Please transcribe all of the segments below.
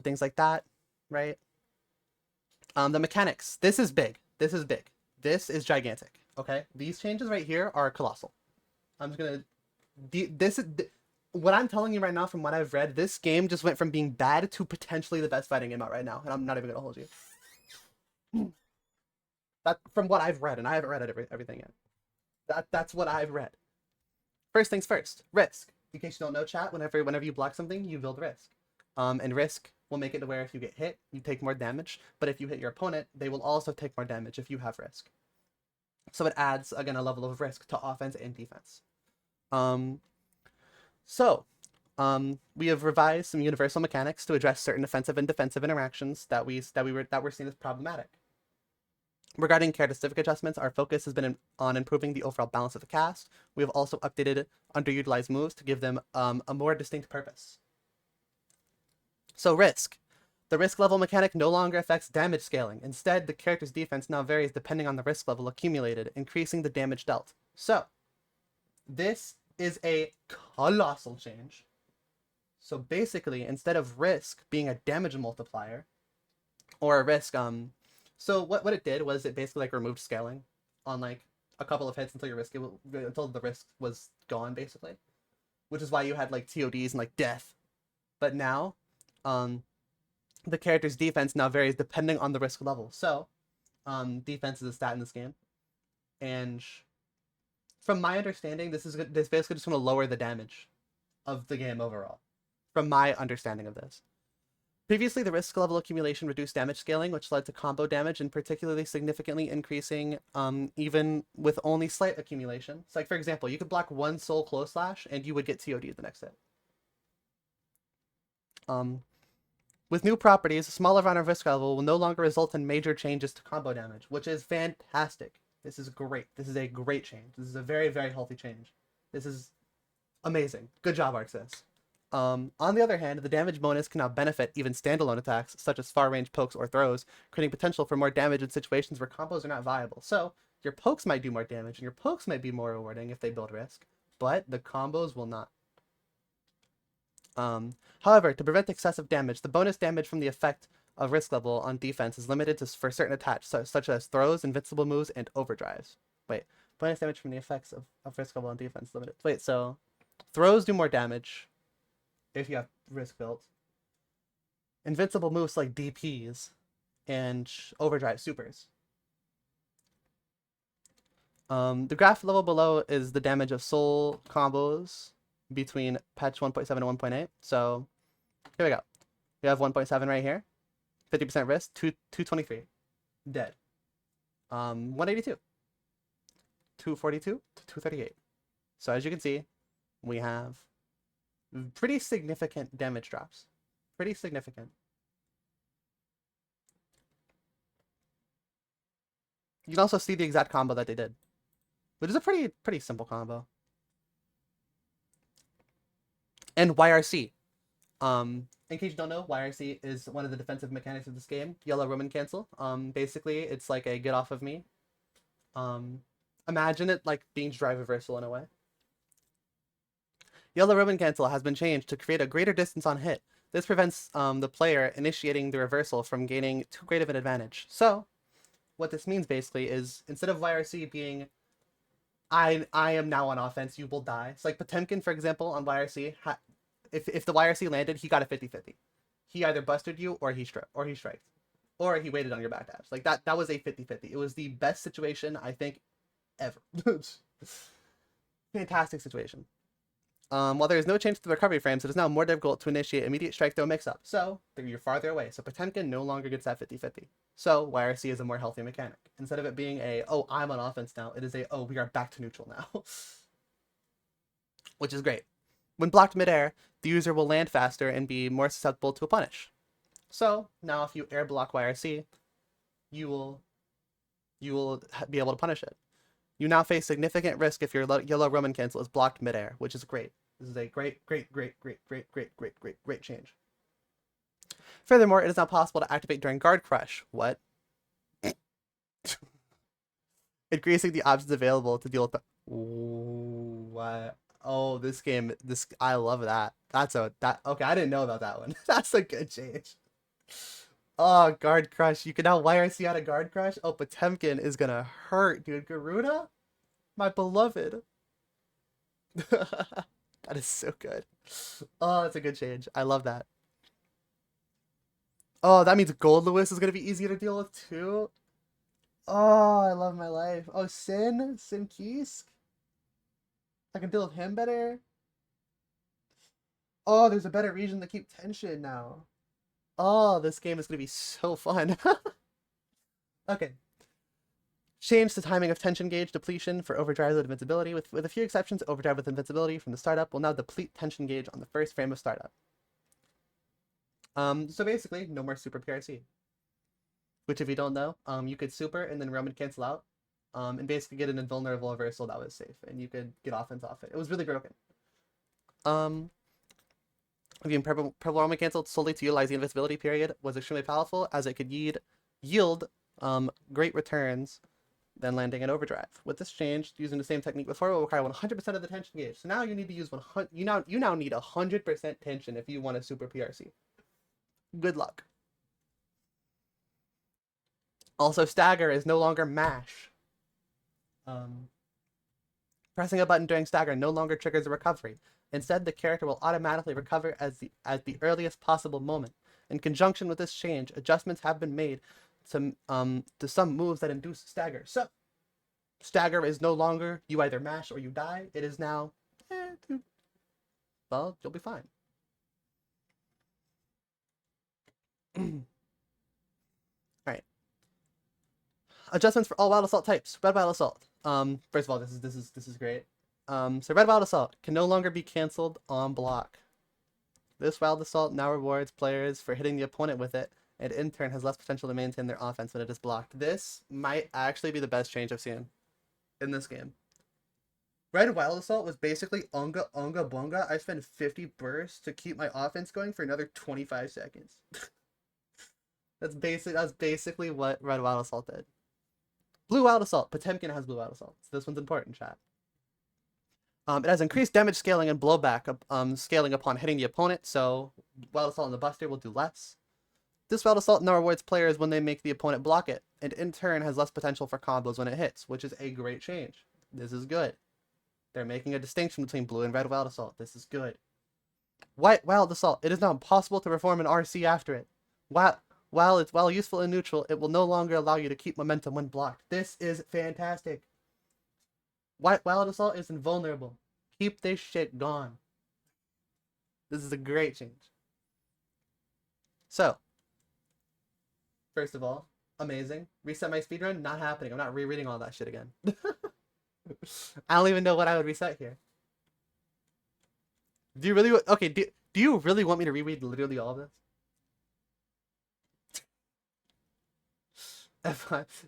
things like that, right? The mechanics. This is big. This is big. This is gigantic. Okay, these changes right here are colossal. I'm just gonna. This is what I'm telling you right now from what I've read. This game just went from being bad to potentially the best fighting game out right now, and I'm not even gonna hold you. That from what I've read, and I haven't read everything yet. That's what I've read. First things first, risk. In case you don't know, chat, whenever you block something, you build risk. And risk will make it to where if you get hit, you take more damage. But if you hit your opponent, they will also take more damage if you have risk. So it adds again a level of risk to offense and defense. Um, so we have revised some universal mechanics to address certain offensive and defensive interactions that were seen as problematic. Regarding characteristic adjustments, our focus has been on improving the overall balance of the cast. We have also updated underutilized moves to give them a more distinct purpose. So risk. The risk level mechanic no longer affects damage scaling. Instead, the character's defense now varies depending on the risk level accumulated, increasing the damage dealt. So, this is a colossal change. So basically, instead of risk being a damage multiplier, or a risk, so what it did was it basically like removed scaling on like a couple of hits until until the risk was gone basically, which is why you had like TODs and like death. But now, the character's defense now varies depending on the risk level. So, defense is a stat in this game, and from my understanding, this basically just going to lower the damage of the game overall. From my understanding of this. Previously, the risk level accumulation reduced damage scaling, which led to combo damage and particularly significantly increasing even with only slight accumulation. So like, for example, you could block one soul close slash and you would get TOD the next hit. With new properties, a smaller amount of risk level will no longer result in major changes to combo damage, which is fantastic. This is great. This is a great change. This is a very, very healthy change. This is amazing. Good job, Arxis. On the other hand, the damage bonus can now benefit even standalone attacks, such as far-range pokes or throws, creating potential for more damage in situations where combos are not viable. So, your pokes might do more damage, and your pokes might be more rewarding if they build risk, but the combos will not. However, to prevent excessive damage, the bonus damage from the effect of risk level on defense is limited for certain attacks, such as throws, invincible moves, and overdrives. Wait, bonus damage from the effects of risk level on defense limited. Wait, so throws do more damage if you have risk built. Invincible moves like DPs and overdrive supers. The graph level below is the damage of soul combos between patch 1.7 and 1.8. So here we go. We have 1.7 right here. 50% risk, 223. Dead. 182. 242 to 238. So as you can see, we have pretty significant damage drops. Pretty significant. You can also see the exact combo that they did, which is a pretty simple combo. And YRC. In case you don't know, YRC is one of the defensive mechanics of this game. Yellow Roman cancel. Basically, it's like a get off of me. Imagine it like being drive reversal in a way. Yellow ribbon cancel has been changed to create a greater distance on hit. This prevents the player initiating the reversal from gaining too great of an advantage. So, what this means basically is instead of YRC being I am now on offense, you will die. It's like Potemkin, for example, on YRC. If the YRC landed, he got a 50-50. He either busted you or he striked. Or he waited on your backdash. Like that was a 50-50. It was the best situation, I think, ever. Fantastic situation. While there is no change to the recovery frames, it is now more difficult to initiate immediate strike throw mix-up. So, you're farther away. So Potemkin no longer gets that 50-50. So, YRC is a more healthy mechanic. Instead of it being a, oh, I'm on offense now, it is a, oh, we are back to neutral now. Which is great. When blocked midair, the user will land faster and be more susceptible to a punish. So, now if you air block YRC, you will be able to punish it. You now face significant risk if your yellow Roman cancel is blocked midair, which is great. This is a great change. Furthermore, it is now possible to activate during guard crush. What? Increasing the options available to deal with the... Ooh, what? Oh, this game, I love that. Okay, I didn't know about that one. That's a good change. Oh, Guard Crush. You can now YRC out of Guard Crush. Oh, Potemkin is gonna hurt, dude. Garuda? My beloved. That is so good. Oh, that's a good change. I love that. Oh, that means Gold Lewis is gonna be easier to deal with too. Oh, I love my life. Oh, Sin Kisk. I can deal with him better. Oh, there's a better region to keep tension now. Oh, this game is gonna be so fun. Okay. Change the timing of tension gauge depletion for overdrive with invincibility. With a few exceptions, overdrive with invincibility from the startup will now deplete tension gauge on the first frame of startup. So basically, no more super PRC. Which, if you don't know, you could super and then Roman cancel out, and basically get an invulnerable reversal that was safe, and you could get offense off it. It was really broken. Again, purple Roman canceled solely to utilize the invisibility period was extremely powerful, as it could yield great returns than landing in overdrive. With this change, using the same technique before will require 100% of the tension gauge. So now you need to use 100. You now need 100% tension if you want a super PRC. Good luck. Also, stagger is no longer mash. Pressing a button during stagger no longer triggers a recovery. Instead, the character will automatically recover at the earliest possible moment. In conjunction with this change, adjustments have been made to some moves that induce stagger. So, stagger is no longer you either mash or you die. It is now, well, you'll be fine. Alright. Adjustments for all Wild Assault types. Red Wild Assault. First of all, this is great. So Red Wild Assault can no longer be cancelled on block. This Wild Assault now rewards players for hitting the opponent with it, and in turn has less potential to maintain their offense when it is blocked. This might actually be the best change I've seen in this game. Red Wild Assault was basically Unga Unga Bunga. I spent 50 bursts to keep my offense going for another 25 seconds. That's basically what Red Wild Assault did. Blue Wild Assault. Potemkin has Blue Wild Assault. So this one's important, chat. It has increased damage scaling and blowback scaling upon hitting the opponent, so Wild Assault and the Buster will do less. This Wild Assault now rewards players when they make the opponent block it, and in turn has less potential for combos when it hits, which is a great change. This is good. They're making a distinction between Blue and Red Wild Assault. This is good. White Wild Assault. It is now impossible to perform an RC after it. While useful and neutral, it will no longer allow you to keep momentum when blocked. This is fantastic. White Wild Assault is invulnerable. Keep this shit gone. This is a great change. So, first of all, amazing. Reset my speedrun? Not happening. I'm not rereading all that shit again. I don't even know what I would reset here. Do you really... Okay, do you really want me to reread literally all of this?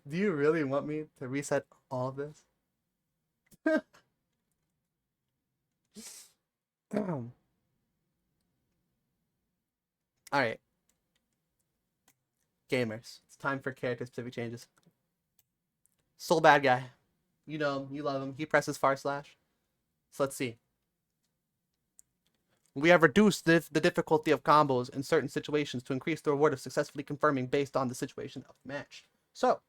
Do you really want me to reset all of this? Alright. Gamers. It's time for character-specific changes. Soul Bad Guy. You know him. You love him. He presses far slash. So let's see. We have reduced the difficulty of combos in certain situations to increase the reward of successfully confirming based on the situation of the match. So,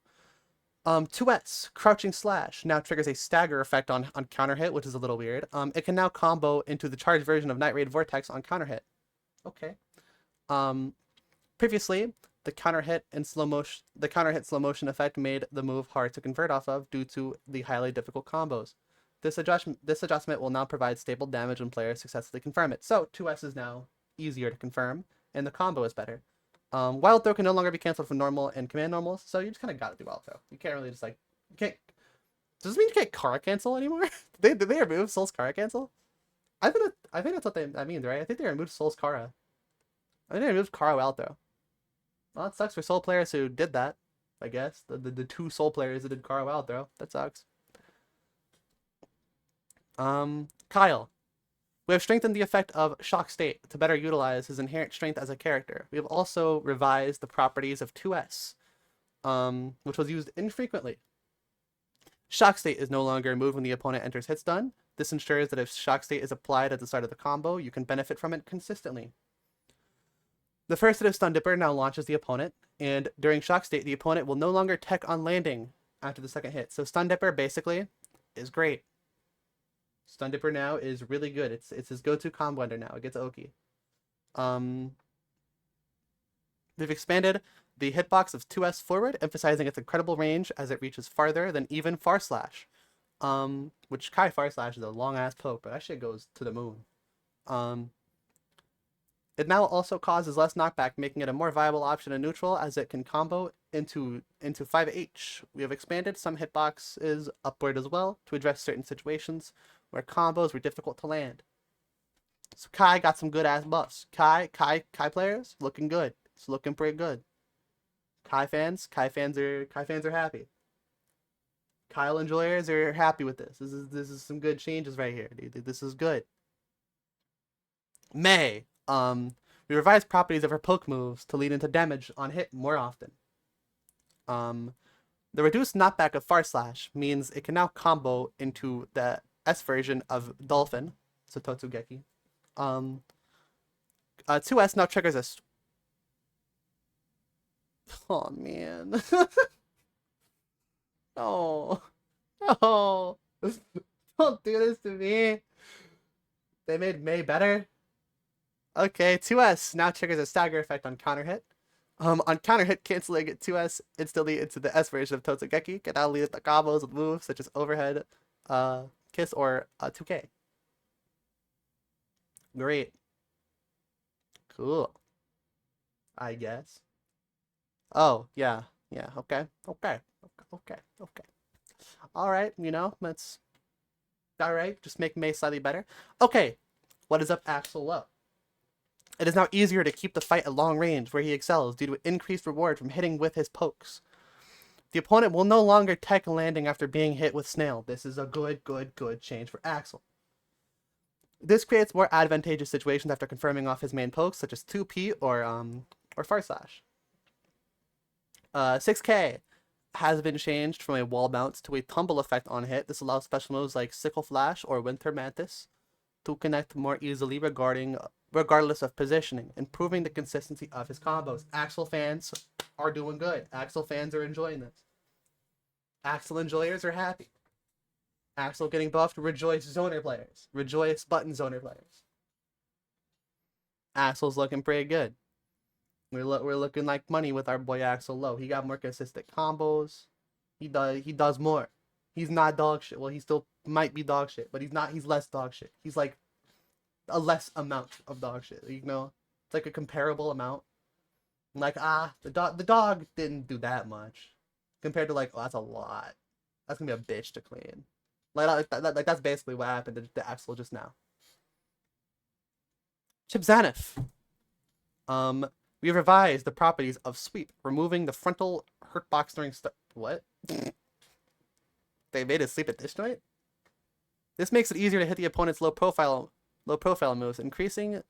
2S, Crouching Slash, now triggers a stagger effect on counter hit, which is a little weird. It can now combo into the charged version of Night Raid Vortex on counter hit. Okay. Previously, the counter hit slow motion effect made the move hard to convert off of due to the highly difficult combos. This adjustment will now provide stable damage when players successfully confirm it. So 2S is now easier to confirm, and the combo is better. Wild Throw can no longer be canceled from normal and command normals, so you just kind of gotta do Wild Throw. You can't really just like, you can't. Does this mean you can't Kara cancel anymore? Did they remove Soul's Kara cancel? I think that's what that means, right? I think they removed Soul's Kara. I think they removed Kara Wild Throw. Well, it sucks for Soul players who did that, I guess. The two Soul players that did Kara Wild Throw. That sucks. Kyle. We have strengthened the effect of Shock State to better utilize his inherent strength as a character. We have also revised the properties of 2S, which was used infrequently. Shock State is no longer removed when the opponent enters hit stun. This ensures that if Shock State is applied at the start of the combo, you can benefit from it consistently. The first hit of Stun Dipper now launches the opponent, and during shock state, the opponent will no longer tech on landing after the second hit. So Stun Dipper basically is great. Stun Dipper now is really good. It's his go-to combo ender now. It gets Oki. They've expanded the hitbox of 2S forward, emphasizing its incredible range as it reaches farther than even Far Slash. Which Kai Far Slash is a long ass poke, but that shit goes to the moon. It now also causes less knockback, making it a more viable option in neutral as it can combo into 5H. We have expanded some hitboxes upward as well to address certain situations where combos were difficult to land. So Kai got some good ass buffs. Kai players looking good. It's looking pretty good. Kai fans are happy. Kyle enjoyers are happy with this. This is some good changes right here, dude. This is good. May. We revised properties of her poke moves to lead into damage on hit more often. The reduced knockback of Far Slash means it can now combo into the S version of Dolphin, so Totsugeki. 2S now triggers a... Oh, man. Oh. Oh. Don't do this to me. They made May better. Okay, 2S now triggers a stagger effect on counter hit. On counter hit, canceling 2S instantly into the S version of Totsugeki can now lead to combos with moves such as overhead, kiss, or 2K. Great. Cool. I guess. Oh, yeah. Yeah, okay. Alright, that's... Alright, just make May slightly better. Okay, what is up Axel Low? It is now easier to keep the fight at long range, where he excels due to increased reward from hitting with his pokes. The opponent will no longer tech landing after being hit with Snail. This is a good change for Axel. This creates more advantageous situations after confirming off his main pokes, such as 2P or Far Slash. 6K has been changed from a wall bounce to a tumble effect on hit. This allows special moves like Sickle Flash or Winter Mantis to connect more easily regardless of positioning, improving the consistency of his combos. Axel fans are doing good. Axel fans are enjoying this. Axel enjoyers are happy. Axel getting buffed. Rejoice zoner players. Rejoice button zoner players. Axel's looking pretty good. We're looking like money with our boy Axel Low. He got more consistent combos. He does more. He's not dog shit. Well, he still might be dog shit, but he's not. He's less dog shit. He's like a less amount of dog shit. It's like a comparable amount. Like the dog didn't do that much compared to oh, that's a lot. That's gonna be a bitch to clean. Like that's basically what happened to Axel just now. Chip Zanif. We revised the properties of Sweep, removing the frontal hurt box during what? They made it sleep at this joint? This makes it easier to hit the opponent's low profile moves, increasing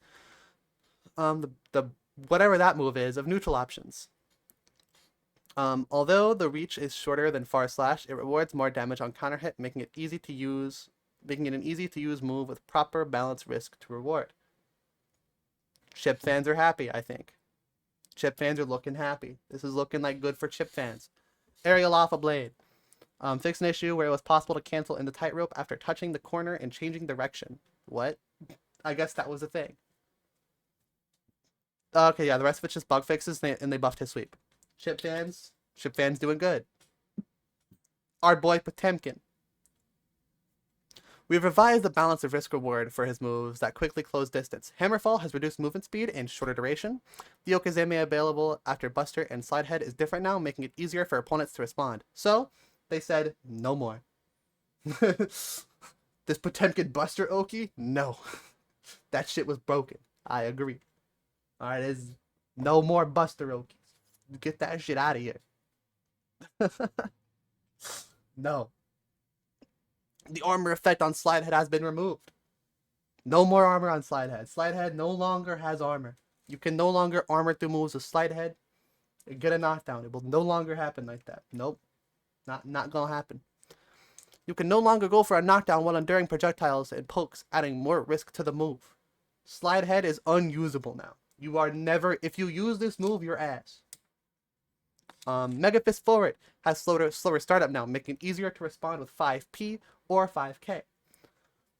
the whatever that move is of neutral options. Although the reach is shorter than Far Slash, it rewards more damage on counter hit, making it an easy to use move with proper balance risk to reward. Chip fans are happy, I think. Chip fans are looking happy. This is looking like good for Chip fans. Aerial Alpha Blade. Fixed an issue where it was possible to cancel in the tightrope after touching the corner and changing direction. What? I guess that was a thing. Okay, yeah, the rest of it's just bug fixes, and they buffed his sweep. Chip fans doing good. Our boy Potemkin. We've revised the balance of risk-reward for his moves that quickly close distance. Hammerfall has reduced movement speed and shorter duration. The Okazeme available after Buster and Slidehead is different now, making it easier for opponents to respond. So, they said, no more. This Potemkin Buster Oki? No. That shit was broken. I agree. Alright, there's no more Buster Okis. Get that shit out of here. No. The armor effect on Slidehead has been removed. No more armor on Slidehead. Slidehead no longer has armor. You can no longer armor through moves with Slidehead and get a knockdown. It will no longer happen like that. Nope. Not gonna happen. You can no longer go for a knockdown while enduring projectiles and pokes, adding more risk to the move. Slidehead is unusable now. You are never, if you use this move, you're ass. Mega Fist Forward has slower startup now, making it easier to respond with 5P or 5K.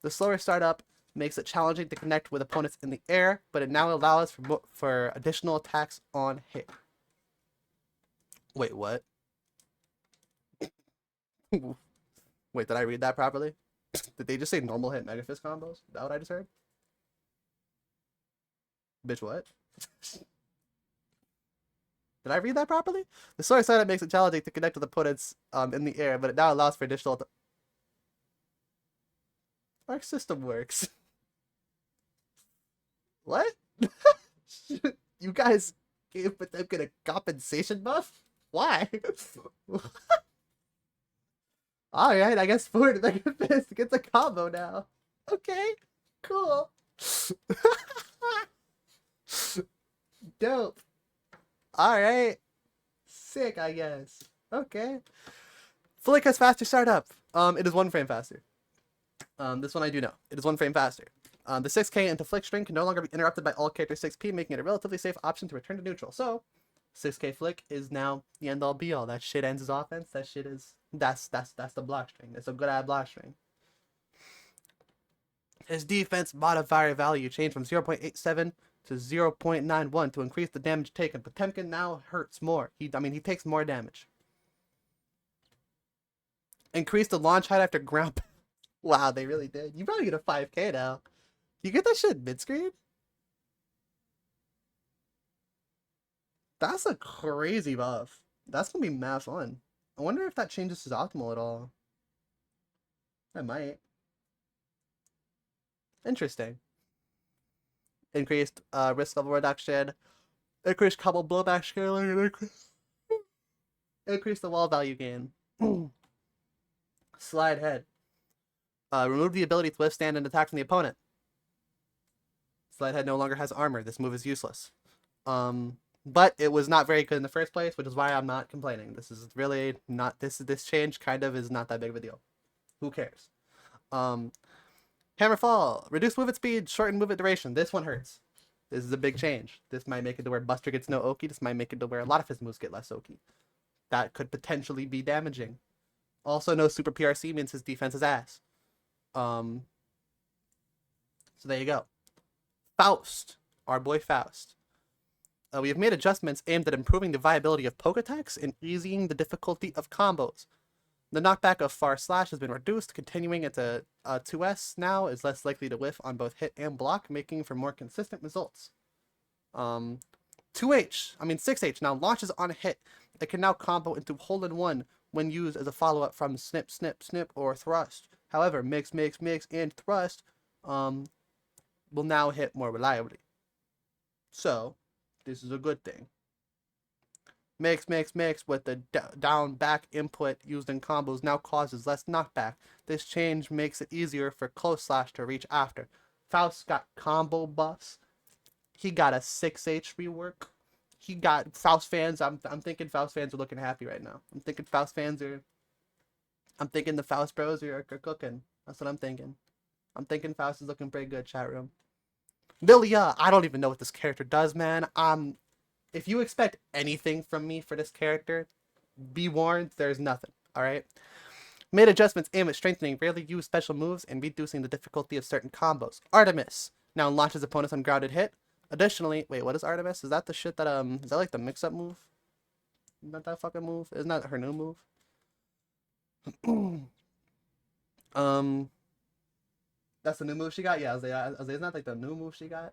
The slower startup makes it challenging to connect with opponents in the air, but it now allows for additional attacks on hit. Wait, what? Wait, did I read that properly? Did they just say normal hit Mega Fist combos? Is that what I just heard? Bitch, what? Did I read that properly? The slower startup makes it challenging to connect with opponents in the air, but it now allows for additional... Our system works. What? You guys gave them a compensation buff? Why? Alright, I guess Ford Mega Fist gets a combo now. Okay, cool. Dope. Alright. Sick, I guess. Okay. Flick has faster startup. It is 1 frame faster. This one I do know. It is 1 frame faster. The 6K into Flick string can no longer be interrupted by all character 6P, making it a relatively safe option to return to neutral. So, 6K Flick is now the end all be all. That shit ends his offense. That shit is that's the block string. It's a good ass block string. His defense modifier value changed from 0.87 to 0.91 to increase the damage taken. Potemkin now hurts more. He takes more damage. Increase the launch height after ground. Wow, they really did. You probably get a 5K now. You get that shit mid-screen? That's a crazy buff. That's gonna be mad fun. I wonder if that changes his optimal at all. That might. Interesting. Increased risk level reduction. Increased combo blowback scaling. Increase the wall value gain. Slide head. Remove the ability to withstand an attack from the opponent. Slide head no longer has armor. This move is useless. But it was not very good in the first place, which is why I'm not complaining. This is really not this change kind of is not that big of a deal. Who cares? Hammer Fall. Reduce movement speed, shorten movement duration. This one hurts. This is a big change. This might make it to where Buster gets no Oki. This might make it to where a lot of his moves get less Oki. That could potentially be damaging. Also, no super PRC means his defense is ass. So there you go. Faust. Our boy Faust. We have made adjustments aimed at improving the viability of poke attacks and easing the difficulty of combos. The knockback of Far Slash has been reduced, continuing into 2S now is less likely to whiff on both hit and block, making for more consistent results. 6H now launches on a hit. It can now combo into hole-in-one when used as a follow-up from snip, snip, snip, or thrust. However, mix, and thrust will now hit more reliably. So, this is a good thing. Mix with the down back input used in combos now causes less knockback. This change makes it easier for close slash to reach after. Faust got combo buffs. He got a 6H rework. He got Faust fans. I'm thinking Faust fans are looking happy right now. I'm thinking the Faust bros are cooking. That's what I'm thinking. I'm thinking Faust is looking pretty good, chat room. Lilia, I don't even know what this character does, man. If you expect anything from me for this character, be warned, there's nothing, alright? Made adjustments aimed at strengthening rarely used special moves and reducing the difficulty of certain combos. Artemis now launches opponents on grounded hit. Additionally, wait, what is Artemis? Is that the shit that, is that like the mix-up move? Isn't that fucking move? Isn't that her new move? That's the new move she got? Yeah, isn't that like the new move she got?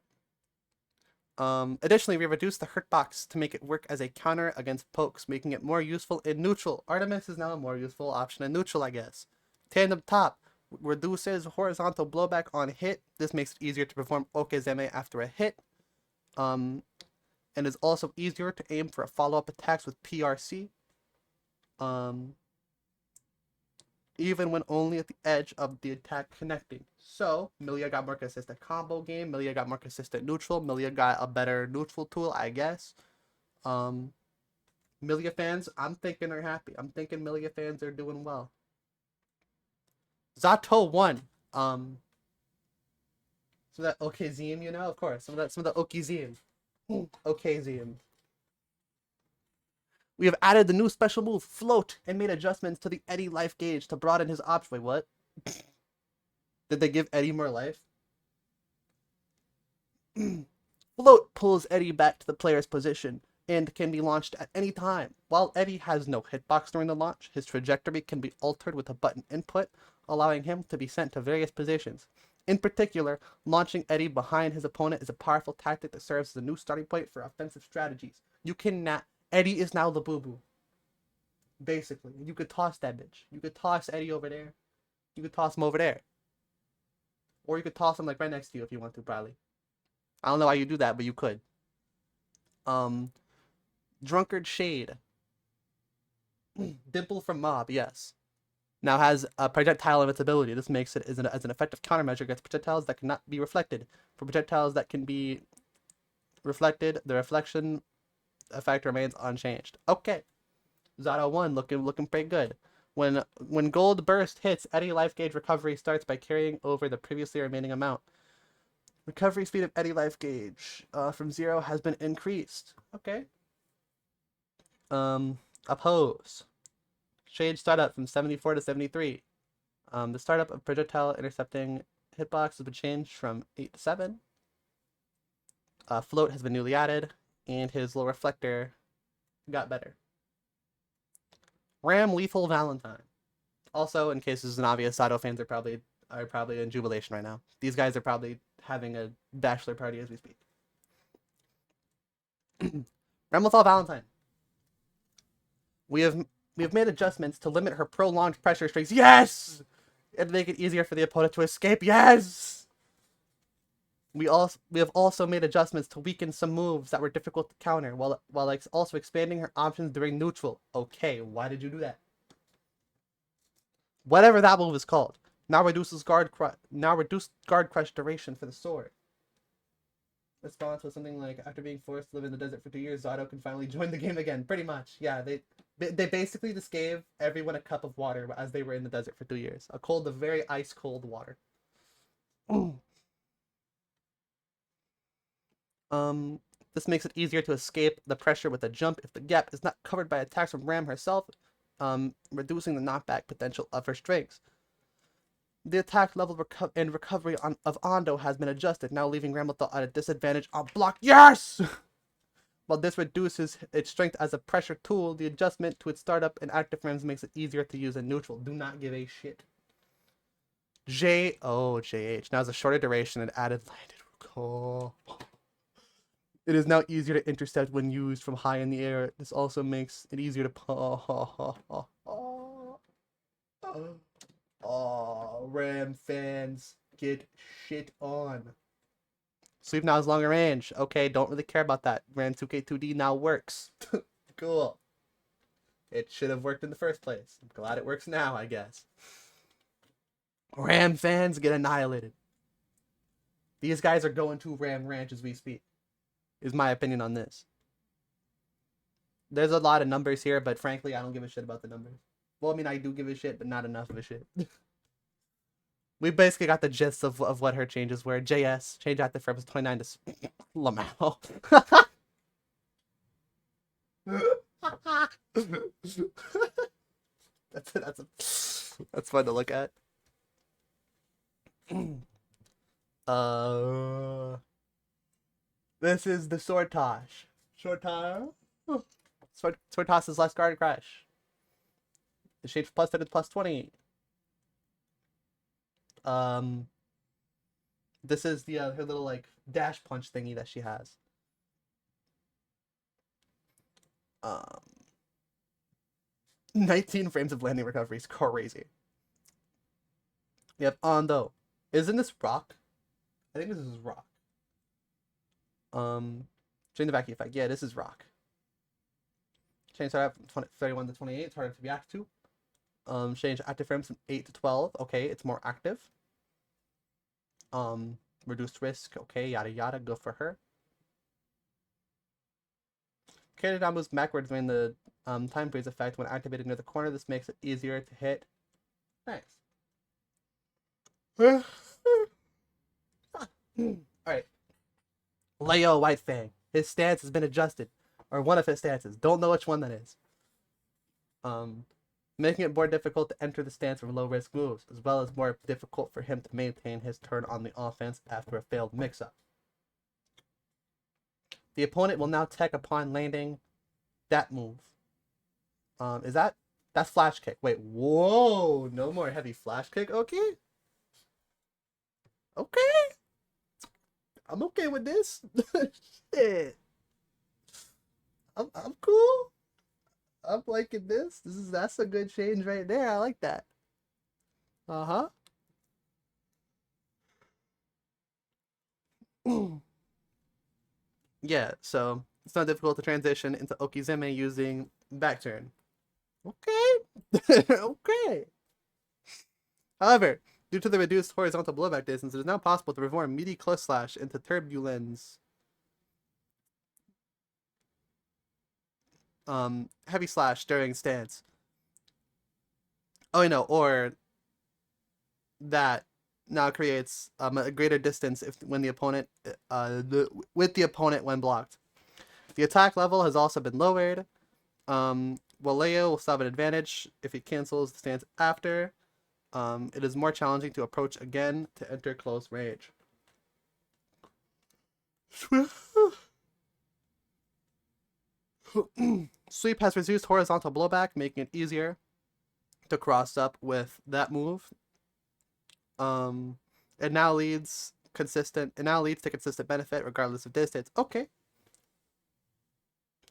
Additionally, we reduced the hurt box to make it work as a counter against pokes, making it more useful in neutral. Artemis is now a more useful option in neutral, I guess. Tandem top reduces horizontal blowback on hit. This makes it easier to perform Okezeme after a hit. And is also easier to aim for follow-up attacks with PRC. Even when only at the edge of the attack connecting. So, Milia got more consistent combo game, Milia got more consistent neutral, Milia got a better neutral tool, I guess. Milia fans, I'm thinking are happy. I'm thinking Milia fans are doing well. Zato won. So that Okezeme, you know, of course. Some of the Okezeme. Okay, Zian. We have added the new special move, Float, and made adjustments to the Eddie life gauge to broaden his option. Wait, what? Did they give Eddie more life? Float pulls Eddie back to the player's position and can be launched at any time. While Eddie has no hitbox during the launch, his trajectory can be altered with a button input, allowing him to be sent to various positions. In particular, launching Eddie behind his opponent is a powerful tactic that serves as a new starting point for offensive strategies. You cannot. Eddie is now the boo-boo. Basically, you could toss that bitch. You could toss Eddie over there. You could toss him over there. Or you could toss him like right next to you if you want to, probably. I don't know why you do that, but you could. Drunkard Shade. Dimple from Mob, yes. Now has a projectile invincibility. This makes it as an effective countermeasure against projectiles that cannot be reflected. For projectiles that can be reflected, the reflection effect remains unchanged. Okay. Zato 1 looking pretty good. When Gold Burst hits, Eddie life gauge recovery starts by carrying over the previously remaining amount. Recovery speed of Eddie life gauge from 0 has been increased. Okay. Oppose. Shade startup from 74 to 73. The startup of projectile intercepting hitbox has been changed from 8 to 7. Float has been newly added, and his little reflector got better. Ram Lethal Valentine. Also, in case this is an obvious, Sato fans are probably in jubilation right now. These guys are probably having a bachelor party as we speak. Ram Lethal Valentine. We have made adjustments to limit her prolonged pressure strings. Yes! And make it easier for the opponent to escape. Yes! We have also made adjustments to weaken some moves that were difficult to counter, while also expanding her options during neutral. Okay, why did you do that? Whatever that move is called. Now reduced guard crush duration for the sword. Response was something like, after being forced to live in the desert for 2 years, Zato can finally join the game again. Pretty much, yeah. They basically just gave everyone a cup of water as they were in the desert for 2 years. The very ice cold water. This makes it easier to escape the pressure with a jump if the gap is not covered by attacks from Ram herself, reducing the knockback potential of her strings. The attack level and recovery of Ando has been adjusted, now leaving Ramlethal at a disadvantage on block. Yes! While this reduces its strength as a pressure tool, the adjustment to its startup and active frames makes it easier to use in neutral. Do not give a shit. JH. Now has a shorter duration and added landed recall. It is now easier to intercept when used from high in the air. This also makes it easier to Ram fans get shit on. Sweep now has longer range. Okay, don't really care about that. Ram 2K2D now works. Cool. It should have worked in the first place. I'm glad it works now, I guess. Ram fans get annihilated. These guys are going to Ram Ranch as we speak, is my opinion on this. There's a lot of numbers here, but frankly, I don't give a shit about the numbers. Well, I mean, I do give a shit, but not enough of a shit. We basically got the gist of what her changes were. JS, change active frames 29 to Lamau. That's fun to look at. This is the sword toss. Sword toss is less guard crush. The shade plus 10 to plus 20. This is the her little like dash punch thingy that she has. 19 frames of landing recovery is crazy. We have Ando. Isn't this rock? I think this is rock. Change the vacuum effect. Yeah, this is rock. Change start from 31 to 28. It's harder to react to. Change active frames from 8 to 12. Okay, it's more active. Reduced risk. Okay, yada yada. Go for her. Carry down moves backwards during the time freeze effect when activated near the corner. This makes it easier to hit. Nice. Alright. Leo White Fang. His stance has been adjusted, or one of his stances. Don't know which one that is. Making it more difficult to enter the stance of low risk moves, as well as more difficult for him to maintain his turn on the offense after a failed mix-up. The opponent will now tech upon landing that move. That's flash kick. Wait, whoa, no more heavy flash kick. Okay. I'm okay with this. Shit. I'm cool. I'm liking this. That's a good change right there. I like that. Uh-huh. Yeah, so it's not difficult to transition into Okizeme using back turn. Okay. Okay. However, due to the reduced horizontal blowback distance, it is now possible to perform meaty close slash into turbulence. Heavy slash during stance. Oh, no, or that now creates a greater distance when the opponent with the opponent when blocked. The attack level has also been lowered. Waleo will still have an advantage if he cancels the stance after. It is more challenging to approach again to enter close range. Sweep has reduced horizontal blowback, making it easier to cross up with that move. It now leads to consistent benefit regardless of distance. Okay.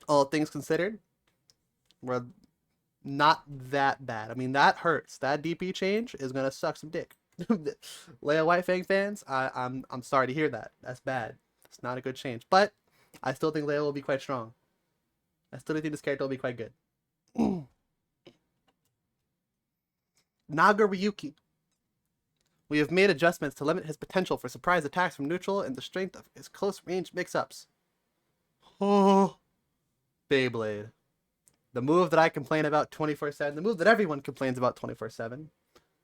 All things considered, we're not that bad. I mean, that hurts. That DP change is gonna suck some dick. Leia Whitefang fans, I'm sorry to hear that. That's bad. It's not a good change. But I still think Leia will be quite strong. I still think this character will be quite good. Naga Ryuki. We have made adjustments to limit his potential for surprise attacks from neutral and the strength of his close range mix-ups. Oh, Beyblade. The move that I complain about 24/7. The move that everyone complains about 24/7.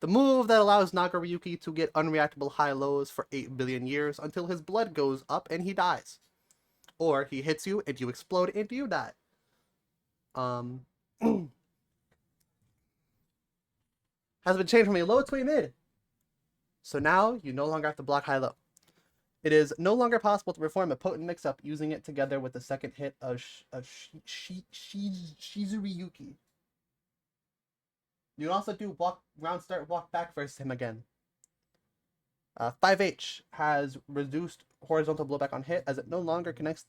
The move that allows Naga Ryuki to get unreactable high-lows for 8 billion years until his blood goes up and he dies. Or he hits you and you explode and you die. Has been changed from a low to a mid. So now you no longer have to block high-low. It is no longer possible to perform a potent mix-up using it together with the second hit of Shizuriyuki. You can also do round start, walk back versus him again. 5H has reduced horizontal blowback on hit as it no longer blows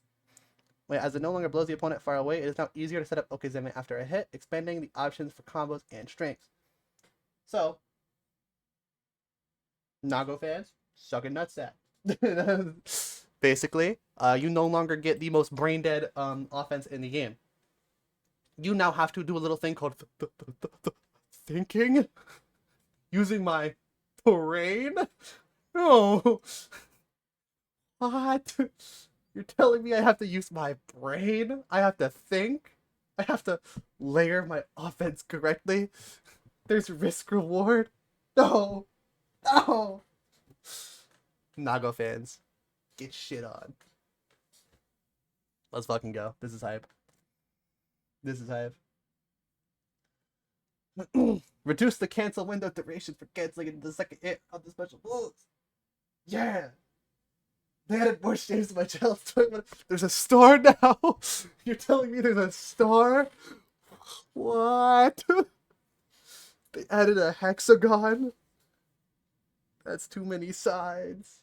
the opponent far away. It is now easier to set up Okizeme after a hit, expanding the options for combos and strengths. So, Nago fans, sucking nutsack. Basically, you no longer get the most brain dead offense in the game. You now have to do a little thing called thinking using my brain. No, what? You're telling me I have to use my brain? I have to think? I have to layer my offense correctly? There's risk reward? No. No. Nago fans, get shit on. Let's fucking go. This is hype. This is hype. Reduce the cancel window duration for canceling the second hit of the special moves. Yeah. They added more shapes to my challenge. There's a star now? You're telling me there's a star? What? They added a hexagon? That's too many sides.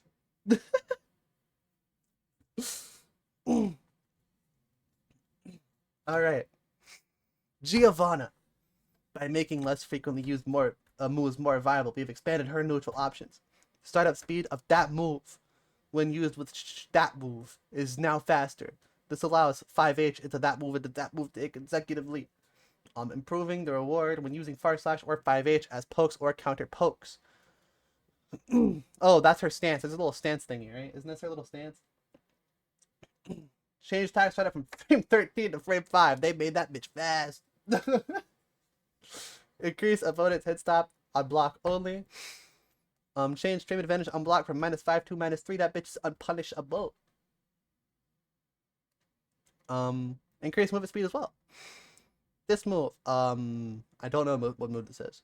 Alright. Giovanna. By making less frequently used moves more viable, we've expanded her neutral options. Startup speed of that move when used with that move is now faster. This allows 5H into that move to consecutively, improving the reward when using Far Slash or 5H as pokes or counter pokes. Oh, that's her stance. There's a little stance thingy, right? Isn't this her little stance? Change attack startup from frame 13 to frame 5. They made that bitch fast. Increase opponent's hit stop on block only. Change stream advantage on block from -5 to -3. That bitch is unpunishable. Increase movement speed as well. This move, I don't know what move this is.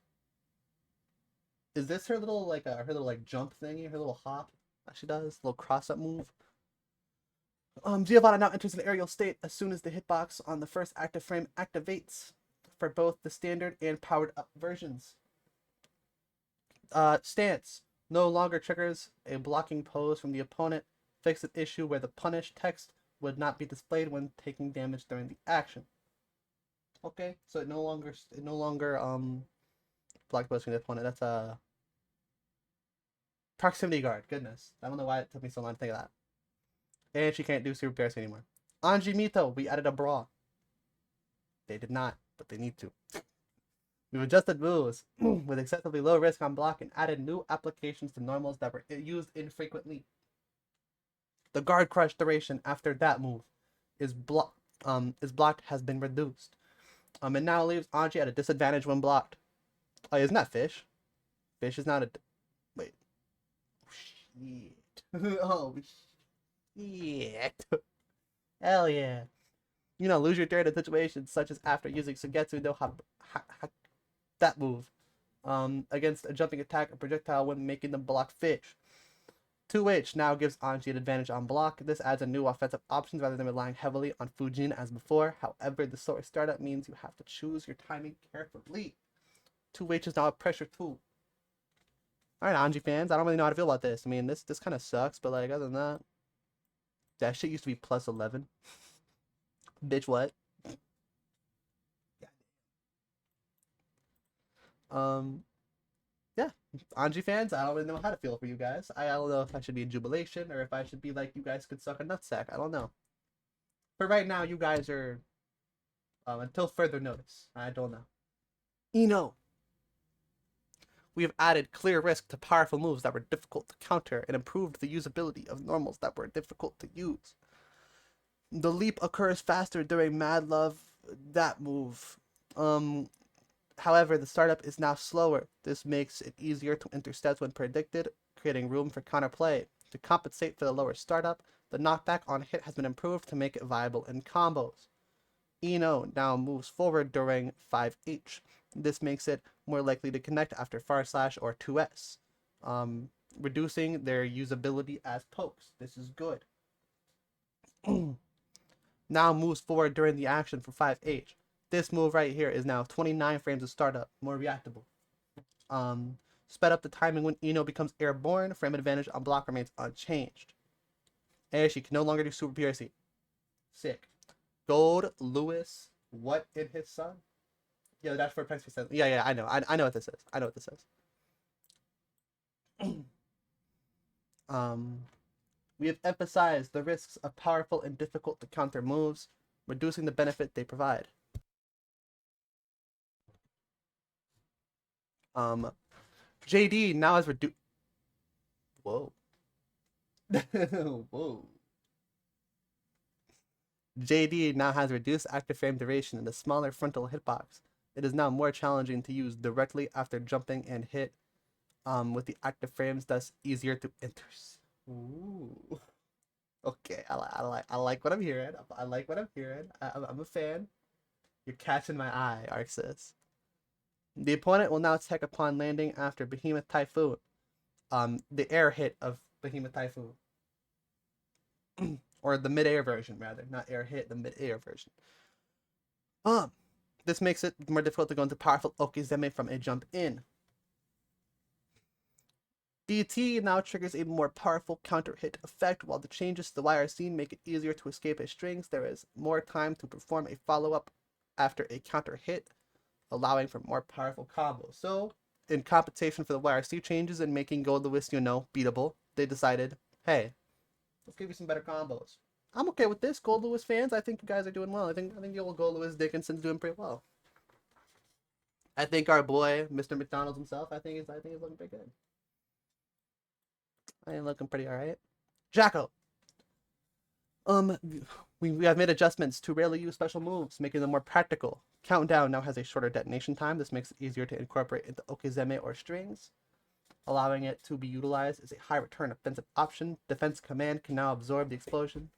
Is this her little like jump thingy, her little hop that she does, little cross up move? Giovanna now enters an aerial state as soon as the hitbox on the first active frame activates for both the standard and powered up versions. Stance no longer triggers a blocking pose from the opponent. Fix an issue where the punish text would not be displayed when taking damage during the action. Okay, so it no longer block pose from the opponent. That's a proximity guard. Goodness, I don't know why it took me so long to think of that. And she can't do super pierce anymore. Anji Mito, we added a bra. They did not, but they need to. We've adjusted moves with excessively low risk on block and added new applications to normals that were used infrequently. The guard crush duration after that move is blocked has been reduced. It now leaves Anji at a disadvantage when blocked. Oh, isn't that Fish? Fish is not a wait. Shit. Oh shit. Hell yeah. Lose your turn in situations such as after using Sugetsu no that move against a jumping attack or projectile when making them block Fish. 2H now gives Anji an advantage on block. This adds a new offensive options rather than relying heavily on Fujin as before. However, the sword startup means you have to choose your timing carefully. 2H is now a pressure tool. Alright, Anji fans, I don't really know how to feel about this. I mean, this kind of sucks, but like other than that shit used to be plus 11. Bitch, what? Yeah, Anji fans, I don't really know how to feel for you guys. I don't know if I should be in jubilation or if I should be like, you guys could suck a nutsack. I don't know. But right now, you guys are, until further notice, I don't know. We have added clear risk to powerful moves that were difficult to counter and improved the usability of normals that were difficult to use. The leap occurs faster during Mad Love, that move. However, the startup is now slower. This makes it easier to intercept when predicted, creating room for counterplay. To compensate for the lower startup, the knockback on hit has been improved to make it viable in combos. Ino now moves forward during 5H. This makes it more likely to connect after far slash or 2S, reducing their usability as pokes. This is good. Now moves forward during the action for 5H. This move right here is now 29 frames of startup, more reactable. Sped up the timing when Ino becomes airborne. Frame advantage on block remains unchanged. And she can no longer do super PRC. Sick. Gold Lewis, what in his son? Yeah, that's for price percent. Yeah, I know. I know what this is. We have emphasized the risks of powerful and difficult to counter moves, reducing the benefit they provide. JD now has reduced. Whoa. Whoa. JD now has reduced active frame duration and a smaller frontal hitbox. It is now more challenging to use directly after jumping and hit, with the active frames, thus easier to enter. Ooh. Okay, I like what I'm hearing. I like what I'm hearing. I'm a fan. You're catching my eye, Arxis. The opponent will now attack upon landing after Behemoth Typhoon. The air hit of Behemoth Typhoon. Or the mid-air version, rather. Not air hit, the mid-air version. This makes it more difficult to go into powerful Okizeme from a jump in. DT now triggers a more powerful counter hit effect. While the changes to the YRC make it easier to escape his strings, there is more time to perform a follow-up after a counter hit, allowing for more powerful combos. So, in compensation for the YRC changes and making Gold Lewis, beatable, they decided, hey, let's give you some better combos. I'm okay with this, Gold Lewis fans. I think you guys are doing well. I think the old Gold Lewis Dickinson's doing pretty well. I think our boy, Mr. McDonald's himself, I think he's looking pretty good. I am looking pretty alright. Jacko. We have made adjustments to rarely use special moves, making them more practical. Countdown now has a shorter detonation time. This makes it easier to incorporate into Okizeme or strings. Allowing it to be utilized as a high return offensive option. Defense command can now absorb the explosion.